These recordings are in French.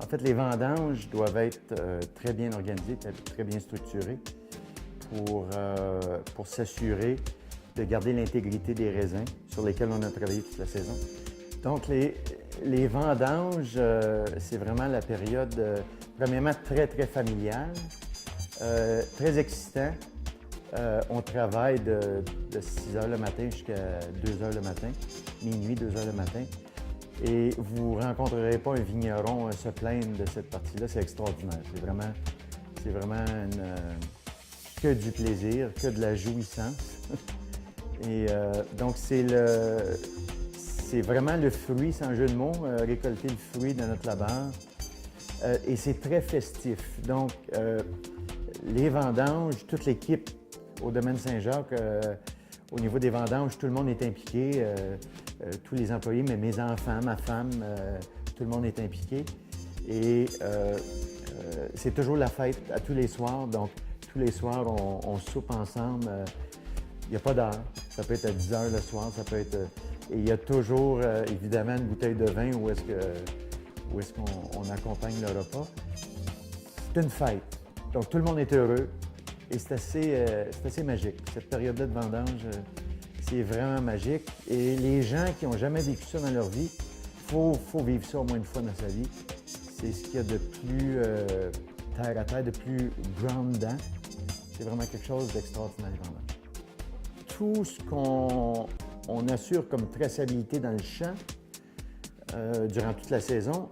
En fait, les vendanges doivent être très bien organisées, très bien structurées pour s'assurer de garder l'intégrité des raisins sur lesquels on a travaillé toute la saison. Donc, les vendanges, c'est vraiment la période, premièrement, très, très familiale, très excitant. On travaille de 6 heures le matin jusqu'à 2 heures le matin, minuit, 2 heures le matin. Et vous ne rencontrerez pas un vigneron se plaindre de cette partie-là, c'est extraordinaire. C'est vraiment que du plaisir, que de la jouissance. Et donc, c'est vraiment le fruit, sans jeu de mots, récolter le fruit de notre labeur. Et c'est très festif. Donc, les vendanges, toute l'équipe au domaine Saint-Jacques, au niveau des vendanges, tout le monde est impliqué. Tous les employés, mais mes enfants, ma femme, tout le monde est impliqué. Et c'est toujours la fête à tous les soirs. Donc, tous les soirs, on soupe ensemble. Il n'y a pas d'heure. Ça peut être à 10 heures le soir, ça peut être... Et il y a toujours, évidemment, une bouteille de vin où est-ce qu'on accompagne le repas. C'est une fête. Donc, tout le monde est heureux. Et c'est assez magique. Cette période-là de vendange, c'est vraiment magique. Et les gens qui n'ont jamais vécu ça dans leur vie, il faut vivre ça au moins une fois dans sa vie. C'est ce qu'il y a de plus terre à terre, de plus groundant. C'est vraiment quelque chose d'extraordinaire, les vendanges. Tout ce qu'on assure comme traçabilité dans le champ durant toute la saison,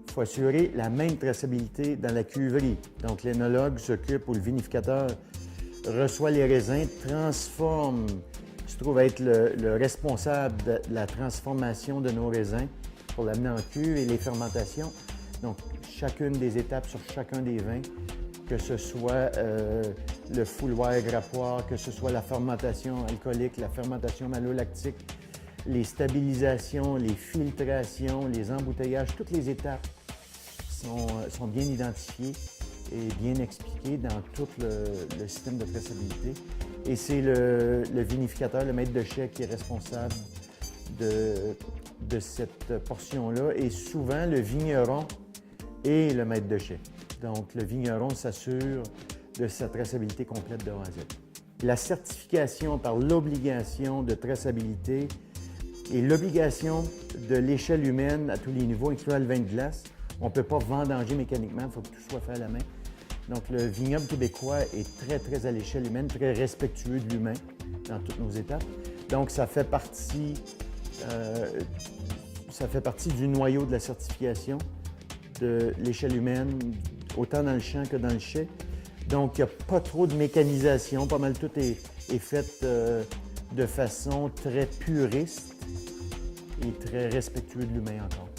il faut assurer la même traçabilité dans la cuverie. Donc, l'énologue s'occupe ou le vinificateur reçoit les raisins, transforme, se trouve être le responsable de la transformation de nos raisins pour l'amener en cuve et les fermentations. Donc, chacune des étapes sur chacun des vins, que ce soit le fouloir grappoir, que ce soit la fermentation alcoolique, la fermentation malolactique, les stabilisations, les filtrations, les embouteillages, toutes les étapes sont bien identifiées et bien expliquées dans tout le système de traçabilité. Et c'est le vinificateur, le maître de chai qui est responsable de cette portion-là. Et souvent, le vigneron est le maître de chai. Donc, le vigneron s'assure de sa traçabilité complète de A à Z. La certification par l'obligation de traçabilité et l'obligation de l'échelle humaine à tous les niveaux, incluant le vin de glace. On ne peut pas vendanger mécaniquement, il faut que tout soit fait à la main. Donc, le vignoble québécois est très, très à l'échelle humaine, très respectueux de l'humain dans toutes nos étapes. Donc, ça fait partie du noyau de la certification de l'échelle humaine, autant dans le champ que dans le chai. Donc, il n'y a pas trop de mécanisation. Pas mal tout est fait de façon très puriste et très respectueux de l'humain encore.